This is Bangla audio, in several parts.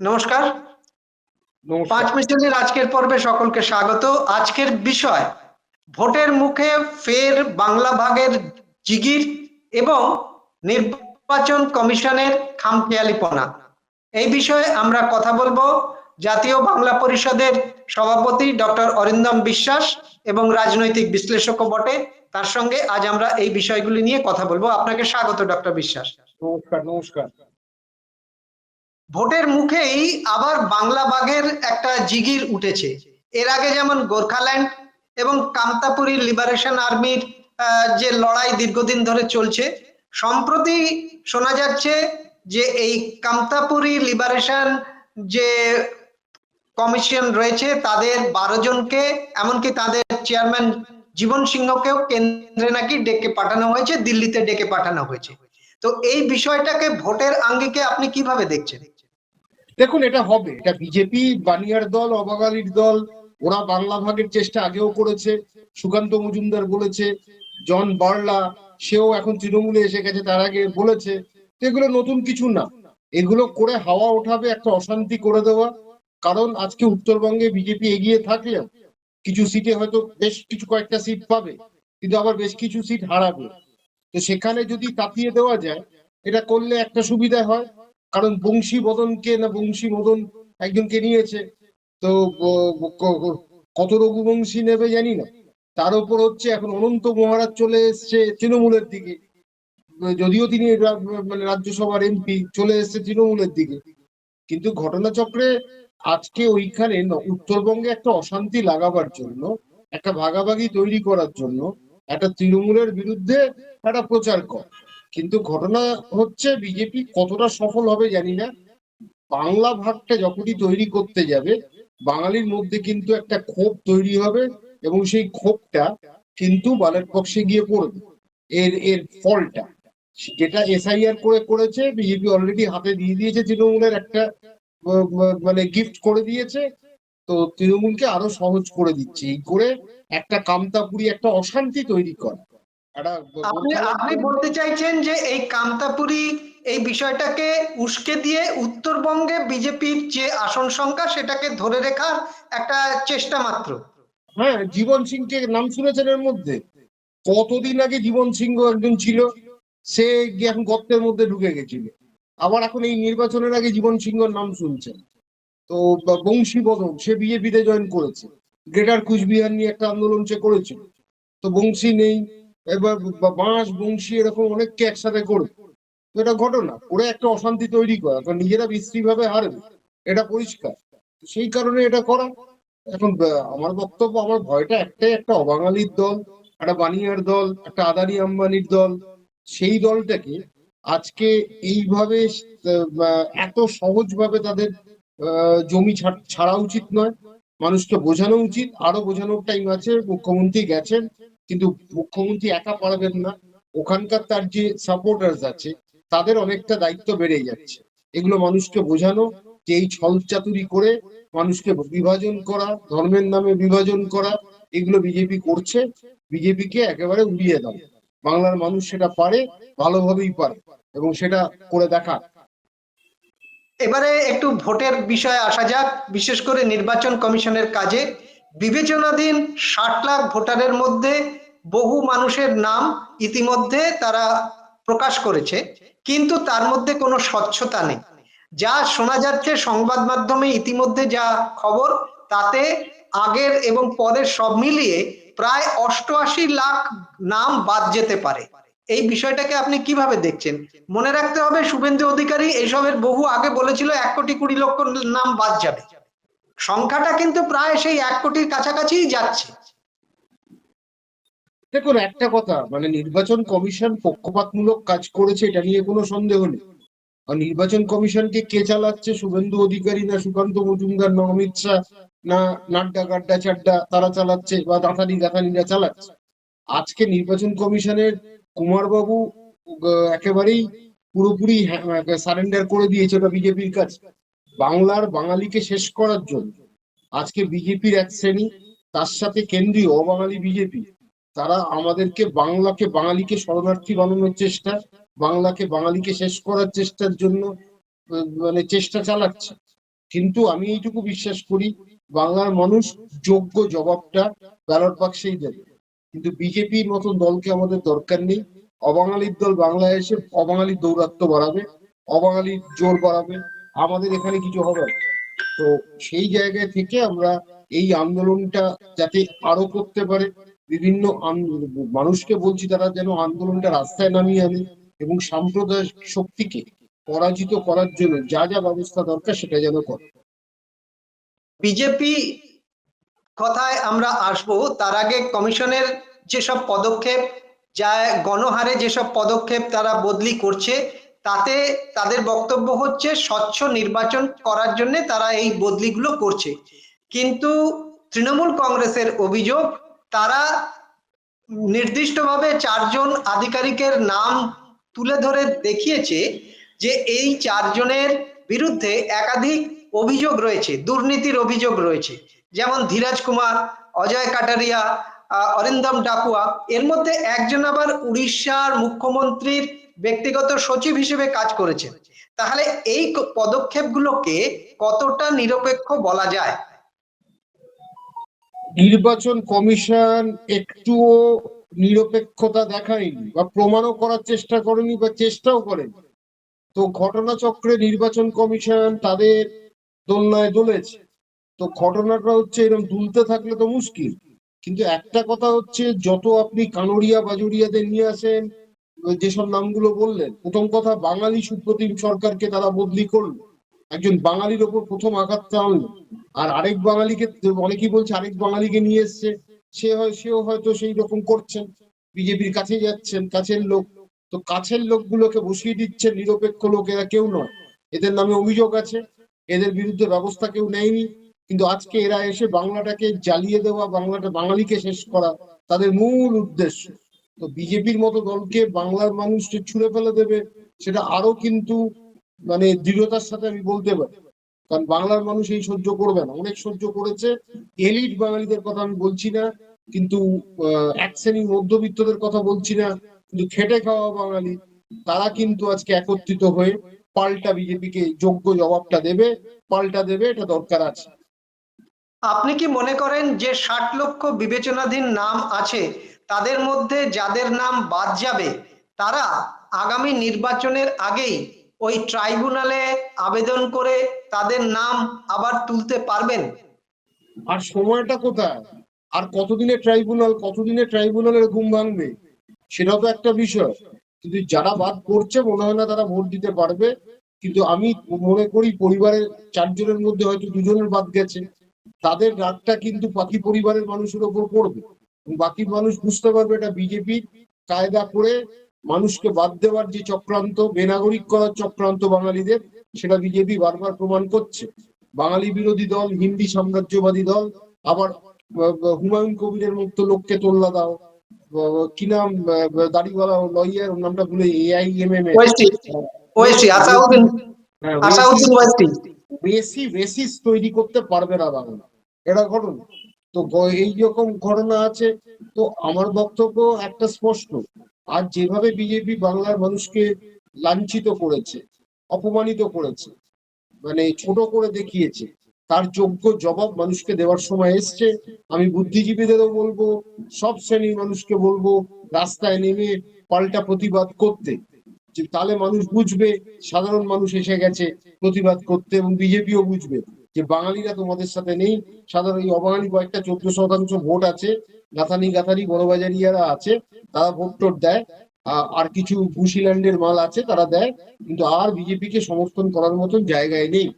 নমস্কার। নমস্কার। ৫ মিনিটের আজকের পর্বে সকলকে স্বাগত। আজকের বিষয় ভোটের মুখে ফের বাংলা ভাগের জিগির এবং নির্বাচন কমিশনের খামখেয়ালিপনা। এই বিষয়ে আমরা কথা বলবো জাতীয় বাংলা পরিষদের সভাপতি ডক্টর অরিন্দম বিশ্বাস এবং রাজনৈতিক বিশ্লেষকও বটে। তার সঙ্গে আজ আমরা এই বিষয়গুলি নিয়ে কথা বলবো। আপনাকে স্বাগত ডক্টর বিশ্বাস। নমস্কার। নমস্কার। ভোটের মুখেই আবার বাংলা বাঘের একটা জিগির উঠেছে। এর আগে যেমন গোর্খাল্যান্ড এবং কামতাপুরী লিবারেশন আর্মির যে লড়াই দীর্ঘদিন ধরে চলছে, সম্প্রতি শোনা যাচ্ছে যে এই কামতাপুরী লিবারেশন যে কমিশন রয়েছে তাদের 12 জনকে, এমনকি তাদের চেয়ারম্যান জীবন সিংহকেও কেন্দ্রে নাকি ডেকে পাঠানো হয়েছে, দিল্লিতে ডেকে পাঠানো হয়েছে। তো এই বিষয়টাকে ভোটের আঙ্গিকে আপনি কিভাবে দেখছেন? দেখুন, এটা হবে, এটা বিজেপি বানিয়ার দল, অবাঙালির দল। ওরা বাংলা ভাগের চেষ্টা আগেও করেছে। সুকান্ত মজুমদার বলেছে, জন বার্লা সেও এখন তৃণমূলে এসে গেছে, তার আগে বলেছে। তো এগুলো নতুন কিছু না। এগুলো করে হাওয়া ওঠাবে, একটা অশান্তি করে দেওয়া। কারণ আজকে উত্তরবঙ্গে বিজেপি এগিয়ে থাকলেও কিছু সিটে হয়তো বেশ কিছু কয়েকটা সিট পাবে, কিন্তু আবার বেশ কিছু সিট হারাবে। তো সেখানে যদি তাতিয়ে দেওয়া যায়, এটা করলে একটা সুবিধা হয়। কারণ বংশী বদনকে না বংশী মদন একজনকে নিয়েছে। তো কত রঘুবংশী নেবে জানি না। তার উপর হচ্ছে এখন অনন্ত মহারাজ চলে এসছে তৃণমূলের দিকে। যদিও তিনি মানে রাজ্যসভার এমপি, চলে এসছে তৃণমূলের দিকে। কিন্তু ঘটনাচক্রে আজকে ওইখানে উত্তরবঙ্গে একটা অশান্তি লাগাবার জন্য, একটা ভাগাভাগি তৈরি করার জন্য, একটা তৃণমূলের বিরুদ্ধে একটা প্রচার কর। কিন্তু ঘটনা হচ্ছে বিজেপি কতটা সফল হবে জানি না। বাংলা ভাগটা যখনই তৈরি করতে যাবে, বাঙালির মধ্যে কিন্তু একটা ক্ষোভ তৈরি হবে, এবং সেই ক্ষোভটা কিন্তু ব্যালট বক্সে গিয়ে পড়বে। এর এর ফলটা যেটা এসআইআর করে করেছে, বিজেপি অলরেডি হাতে দিয়ে দিয়েছে তৃণমূলের একটা মানে গিফট করে দিয়েছে। তো তৃণমূলকে আরো সহজ করে দিচ্ছে এই করে একটা কামতাপুরি একটা অশান্তি তৈরি করা। একটা আপনি আপনি বলতে চাইছেন যে এই কামতাপুরী এই বিষয়টাকে উস্কে দিয়ে উত্তরবঙ্গে বিজেপির যে আসন সংখ্যা সেটাকে ধরে রাখার একটা চেষ্টা মাত্র। হ্যাঁ, জীবন সিংকে নাম শুনেছেন এর মধ্যে? কতদিন আগে জীবন সিংহ একজন ছিল, সে গিয়ে এখন গর্তের মধ্যে ঢুকে গেছিল। আবার এখন এই নির্বাচনের আগে জীবন সিংহর নাম শুনছেন। তো বংশী বদন সে বিজেপিতে জয়েন করেছে। গ্রেটার কুচবিহার নিয়ে একটা আন্দোলন সে করেছিল। তো বংশী নেই। এবার বাঁশ বংশী এরকম অনেককে একসাথে করে, তো এটা ঘটনা করে একটা অশান্তি তৈরি করা, কারণ নিজেরা বিশ্রী ভাবে হারবে, এটা পরিষ্কার। সেই কারণে এটা করা। এখন আমার বক্তব্য, আমার ভয়টা একটাই, একটা অবাঙালির দল, একটা বানিয়ার দল, একটা আদানি আম্বানির দল, সেই দলটাকে আজকে এইভাবে এত সহজভাবে তাদের জমি ছাড়া উচিত নয়। মানুষকে বোঝানো উচিত, আরো বোঝানোর টাইম আছে। মুখ্যমন্ত্রী গেছেন, কিন্তু মুখ্যমন্ত্রী একা পারবেন না। ওখানকার তার যে সাপোর্টার্স আছে, তাদের অনেকটা দায়িত্ব বেড়ে যাচ্ছে। এগুলো মানুষকে বোঝানো যে এই ছল চাতুরি করে মানুষকে বিভাজন করা, ধর্মের নামে বিভাজন করা, এগুলো বিজেপি করছে। বিজেপিকে একেবারে উড়িয়ে দাও। বাংলার মানুষ সেটা পারে, ভালোভাবেই পারে, এবং সেটা করে দেখা। এবারে একটু ভোটের বিষয়ে আসা যাক, বিশেষ করে নির্বাচন কমিশনের কাজে। বিবেচনাধীন 60 লাখ ভোটারের মধ্যে বহু মানুষের নাম ইতিমধ্যে তারা প্রকাশ করেছে, কিন্তু তার মধ্যে কোনো স্বচ্ছতা নেই। যা শোনা যাচ্ছে সংবাদ মাধ্যমে ইতিমধ্যে যা খবর, তাতে আগের এবং পরের সব মিলিয়ে প্রায় 88 লাখ নাম বাদ যেতে পারে। এই বিষয়টাকে আপনি কিভাবে দেখছেন? মনে রাখতে হবে শুভেন্দু অধিকারী এইসবের বহু আগে বলেছিল 1,20,00,000 নাম বাদ যাবে। সংখ্যাটা কিন্তু প্রায় সেই 1 কোটির কাছাকাছি যাচ্ছে। দেখুন, একটা কথা, মানে নির্বাচন কমিশন পক্ষপাতমূলক কাজ করেছে, এটা নিয়ে কোনো সন্দেহ নেই। আর নির্বাচন কমিশনকে কে চালাচ্ছে? শুভেন্দু অধিকারী না সুকান্ত মজুমদার না অমিত শাহ না নাড্ডা গাড্ডা চাড্ডা তারা চালাচ্ছে, বা দাঁথানি গাথানিরা চালাচ্ছে? আজকে নির্বাচন কমিশনের কুমারবাবু একেবারেই পুরোপুরি সারেন্ডার করে দিয়েছে ওটা বিজেপির কাছে, বাংলার বাঙালিকে শেষ করার জন্য। আজকে বিজেপির এক শ্রেণী, তার সাথে কেন্দ্রীয় অবাঙালি বিজেপি, তারা আমাদেরকে বাঙালিকে শরণার্থী বানানোর চেষ্টা, বাংলাকে বাঙালিকে শেষ করার চেষ্টার জন্য মানে চেষ্টা চালাচ্ছে। কিন্তু আমি এইটুকু বিশ্বাস করি, বাংলার মানুষ যোগ্য জবাবটা ব্যালট বাক্সেই দেবে। কিন্তু বিজেপির মতন দলকে আমাদের দরকার নেই। অবাঙালির দল বাংলায় এসে অবাঙালির দৌরাত্ম্য বাড়াবে, অবাঙালির জোর বাড়াবে, আমাদের এখানে কিছু হবে না। তো সেই জায়গায় থেকে আমরা এই আন্দোলনটা যাতে আরো করতে পারে, বিভিন্ন মানুষকে বলছি তারা যেন আন্দোলনটা রাস্তায় নামিয়ে আনে এবং সাম্প্রদায়িক শক্তিকে পরাজিত করার জন্য যা যা ব্যবস্থা দরকার সেটা যেন করে। বিজেপি কথায় আমরা আসবো, তার আগে কমিশনের যেসব পদক্ষেপ, যা গণহারে যেসব পদক্ষেপ তারা বদলি করছে, তাতে তাদের বক্তব্য হচ্ছে স্বচ্ছ নির্বাচন করার জন্য তারা এই বদলিগুলো করছে। কিন্তু তৃণমূল কংগ্রেসের অভিযোগ, তারা নির্দিষ্টভাবে 4জন আধিকারিকের নাম তুলে ধরে দেখিয়েছে যে এই 4জনের বিরুদ্ধে একাধিক অভিযোগ রয়েছে, দুর্নীতির অভিযোগ রয়েছে। যেমন ধীরাজ কুমার, অজয় কাটারিয়া, অরিন্দম ডাকুয়া। এর মধ্যে একজন আবার উড়িষ্যার মুখ্যমন্ত্রীর ব্যক্তিগত সচিব হিসেবে কাজ করেছেন। তাহলে এই পদক্ষেপগুলোকে কতটা নিরপেক্ষ বলা যায়? নির্বাচন কমিশন একটুও নিরপেক্ষতা দেখায়নি বা প্রমাণও করার চেষ্টা করেনি বা চেষ্টাও করেনি। তো ঘটনাচক্রে নির্বাচন কমিশন তাদের দোলনায় দোলেছে। তো ঘটনাটা হচ্ছে এরকম দুলতে থাকলে তো মুশকিল। কিন্তু একটা কথা হচ্ছে, যত আপনি কানোরিয়া বাজুরিয়াদের নিয়ে আসেন, যেসব নামগুলো বললেন, প্রথম কথা বাঙালি সুপ্রতিম সরকারকে তারা বদলি করলো, একজন বাঙালির ওপর প্রথম আঘাতটা আনলো। আর আরেক বাঙালিকে, অনেকেই বলছে আরেক বাঙালিকে নিয়ে এসছে, সেও হয়তো সেই রকম করছেন, বিজেপির কাছে যাচ্ছেন, কাছের লোক। তো কাছের লোকগুলোকে বসিয়ে দিচ্ছেন, নিরপেক্ষ লোক এরা কেউ নয়, এদের নামে অভিযোগ আছে, এদের বিরুদ্ধে ব্যবস্থা কেউ নেয়নি। কিন্তু আজকে এরা এসে বাংলাটাকে জ্বালিয়ে দেওয়া, বাঙালিকে শেষ করা তাদের মূল উদ্দেশ্য। তো বিজেপির মতো দলকে বাংলার মানুষকে ছুঁড়ে ফেলে দেবে, সেটা আরো কিন্তু মানে দৃঢ়তার সাথে আমি বলতে পারি। কারণ বাংলার মানুষ এই সহ্য করবে না, অনেক সহ্য করেছে। এলিট বাঙালিদের কথা আমি বলছি না, কিন্তু এক শ্রেণীর মধ্যবিত্তদের কথা বলছি না, কিন্তু খেটে খাওয়া বাঙালি তারা কিন্তু আজকে একত্রিত হয়ে পাল্টা বিজেপিকে যোগ্য জবাবটা দেবে, পাল্টা দেবে, এটা দরকার আছে। আপনি কি মনে করেন যে 60 লক্ষ বিবেচনাধীন নাম আছে, তাদের মধ্যে যাদের নাম বাদ যাবে তারা আগামী নির্বাচনের আগেই ওই ট্রাইব্যুনালে আবেদন করে তাদের নাম আবার তুলতে পারবেন? আর সময়টা কোথায়? আর কতদিনে ট্রাইব্যুনালের ঘুম ভাঙবে, সেটা তো একটা বিষয়। কিন্তু যারা বাদ পড়ছে মনে হয় না তারা ভোট দিতে পারবে। কিন্তু আমি মনে করি পরিবারের 4জনের মধ্যে হয়তো 2জনের বাদ গেছে, তাদের রাগটা কিন্তু বাকি পরিবারের মানুষের ওপর পড়বে। বাকি মানুষ বুঝতে পারবে এটা বিজেপির কায়দা করে মানুষকে বাদ দেওয়ার যে চক্রান্ত, বেনাগরিক করার চক্রান্ত বাঙালিদের, সেটা বিজেপি বারবার প্রমাণ করছে। বাঙালি বিরোধী দল, হিন্দি সাম্রাজ্যবাদী দল, আবার হুমায়ুন কবিরের মতো লোককে তোল্লা দাও, কি নাম, দাড়িওয়ালা লয়ার, ওর নামটা ভুলে, AIMM এর ওয়েস্টি, ওয়েস্টি আসাউদ্দিন, আসাউদ্দিন ওয়েস্টি। বেসিস তৈরি করতে পারবে না বাংলা, এটা ঘটনা। তো এই রকম ঘটনা আছে। তো আমার বক্তব্য একটা স্পষ্ট, আর যেভাবে বিজেপি বাংলার মানুষকে লাঞ্ছিত করেছে, অপমানিত করেছে, মানে ছোট করে দেখিয়েছে, তার যোগ্য জবাব মানুষকে দেওয়ার সময় এসছে। আমি বুদ্ধিজীবীদেরও বলবো, সব শ্রেণীর মানুষকে বলবো রাস্তায় নেমে পাল্টা প্রতিবাদ করতে। যে তাহলে মানুষ বুঝবে সাধারণ মানুষ এসে গেছে প্রতিবাদ করতে, এবং বিজেপিও বুঝবে যে বাঙালিরা তোমাদের সাথে নেই। সাধারণ এই অবাঙালি কয়েকটা 14% ভোট আছে, গাথানি গাথানি বড়বাজারিয়ারা আছে, তারা ভোট টোট দেয়, আর কিছু বুশিল্যান্ডের মাল আছে তারা দেয়, কিন্তু আর বিজেপিকে সমর্থন করার মতন জায়গায় নেই।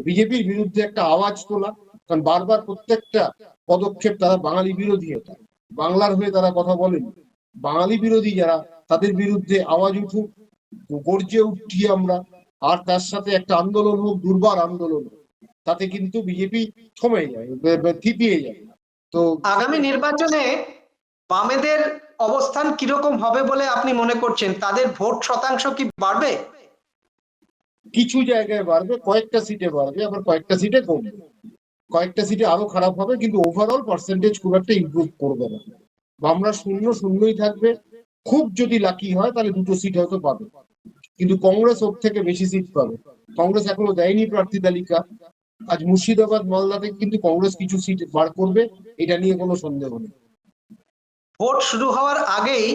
বিজেপির বিরুদ্ধে একটা আওয়াজ তোলা, কারণ বারবার প্রত্যেকটা পদক্ষেপ তারা বাঙালি বিরোধী, এটা বাংলার হয়ে তারা কথা বলেন। বাঙালি বিরোধী যারা, তাদের বিরুদ্ধে আওয়াজ উঠুক, গর্জে উঠি আমরা, আর তার সাথে একটা আন্দোলন হোক, দুর্বার আন্দোলন, তাতে কিন্তু বিজেপি থমে যায়, থিতিয়ে যায়। তো আগামী নির্বাচনে বামেদের অবস্থান কিরকম হবে বলে আপনি মনে করছেন? তাদের ভোট শতাংশ কি বাড়বে? কিছু জায়গায় বাড়বে, কয়েকটা সিটে বাড়বে, আবার কয়েকটা সিটে কমবে, কয়েকটা সিটে আরো খারাপ হবে, কিন্তু ওভারঅল পার্সেন্টেজ খুব একটা ইমপ্রুভ করবে না। আমরা শূন্যই থাকবে, খুব যদি লাকি হয় তাহলে 2টো সিট হয়তো পাবে, কিন্তু কংগ্রেস ওর থেকে বেশি সিট পাবে। কংগ্রেস এখনো দেয়নি প্রার্থী তালিকা, আজ মুর্শিদাবাদ মালদাতে কিন্তু কংগ্রেস কিছু সিট বার করবে, এটা নিয়ে কোনো সন্দেহ নেই। ভোট শুরু হওয়ার আগেই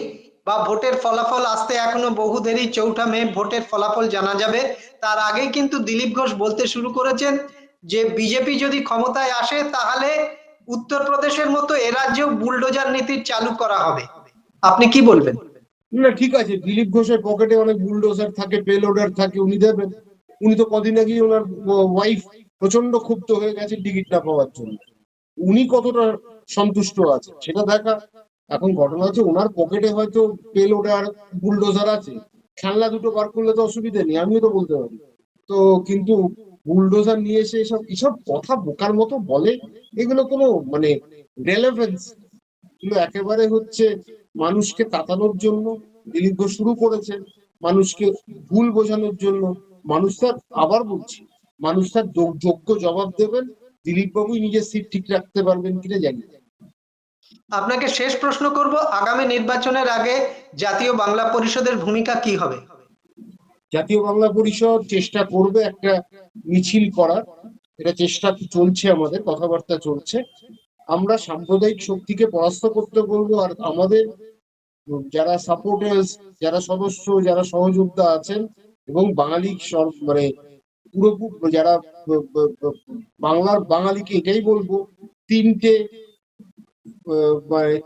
বা ভোটের ফলাফল আসতে এখনো বহু দেরি, 4ঠা মে ভোটের ফলাফল জানা যাবে, তার আগেই কিন্তু দিলীপ ঘোষ বলতে শুরু করেছেন যে বিজেপি যদি ক্ষমতায় আসে তাহলে উত্তরপ্রদেশের মতো এ রাজ্যেও বুলডোজার নীতি চালু করা হবে। আপনি কি বলবেন? না ঠিক আছে, দিলীপ ঘোষের পকেটে অনেক বুলডোজার থাকে, পেলোডার থাকে, উনি দেবেন। উনি তো কদিন আগে ওনার ওয়াইফ প্রচন্ড ক্ষুব্ধ হয়ে গেছে টিকিট না পাওয়ার জন্য। উনি কতটা সন্তুষ্ট আছে সেটা দেখা। এখন ঘটনা হচ্ছে ওনার পকেটে হয়তো পেলোডার বুলডোজার আছে, খেলনা দুটো বার করলে তো অসুবিধা নেই, আমিও তো বলতে পারি। তো কিন্তু বুলডোজার নিয়ে এসে এসব এসব কথা বোকার মতো বলে, এগুলো কোনো মানে রেলেভেন্স, এগুলো একেবারে হচ্ছে মানুষকে তাতানোর জন্য দিলীপ ঘোষ শুরু করেছে, মানুষকে ভুল বোঝানোর জন্য। মানুষ তার, আবার বলছি, মানুষ তার যোগ্য জবাব দেবেন। দিলীপ বাবুই নিজের সিট ঠিক রাখতে পারবেন কিনা জানি না। আপনাকে শেষ প্রশ্ন করব, আগামী নির্বাচনের আগে জাতীয় বাংলা পরিষদের ভূমিকা কি হবে? জাতীয় বাংলা পরিষদ চেষ্টা করবে একটা মিছিল করার, এটা চেষ্টা চলছে, আমাদের কথাবার্তা চলছে। আমরা সাম্প্রদায়িক শক্তিকে পরাস্ত করতে বলবো, আর আমাদের যারা সাপোর্টার্স, যারা সদস্য, যারা সহযোদ্ধা আছেন এবং বাঙালি মানে পুরোপুরি যারা বাংলার বাঙালিকে এটাই বলবো, তিনটে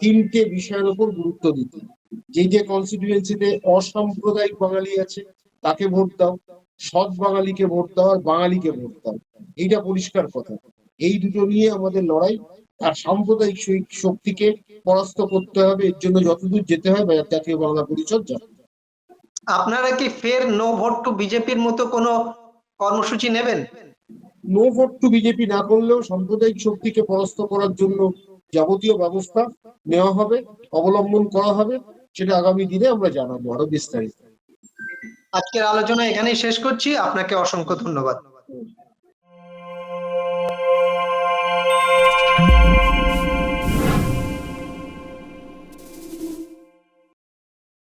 তিনটে বিষয়ের উপর গুরুত্ব দিতে। যে যে কনস্টিটিউয়েন্সিতে অসাম্প্রদায়িক বাঙালি আছে তাকে ভোট দাও, সৎ বাঙালিকে ভোট দাও, আর বাঙালিকে ভোট দাও, এইটা পরিষ্কার কথা। এই দুটো নিয়ে আমাদের লড়াই। আর সাম্প্রদায়িক শক্তিকে পরাস্ত করতে হবে, এর জন্য যতদূর যেতে হয় জাতীয় বাংলা পরিষদ যাবে। আপনারা কি ফের নো ভোট টু বিজেপির মতো কোনো কর্মসূচি নেবেন? নো ভোট টু বিজেপি না করলেও সাম্প্রদায়িক শক্তিকে পরাস্ত করার জন্য যাবতীয় ব্যবস্থা নেওয়া হবে, অবলম্বন করা হবে, সেটা আগামী দিনে আমরা জানাবো আরো বিস্তারিত। আজকের আলোচনা এখানেই শেষ করছি, আপনাকে অসংখ্য ধন্যবাদ।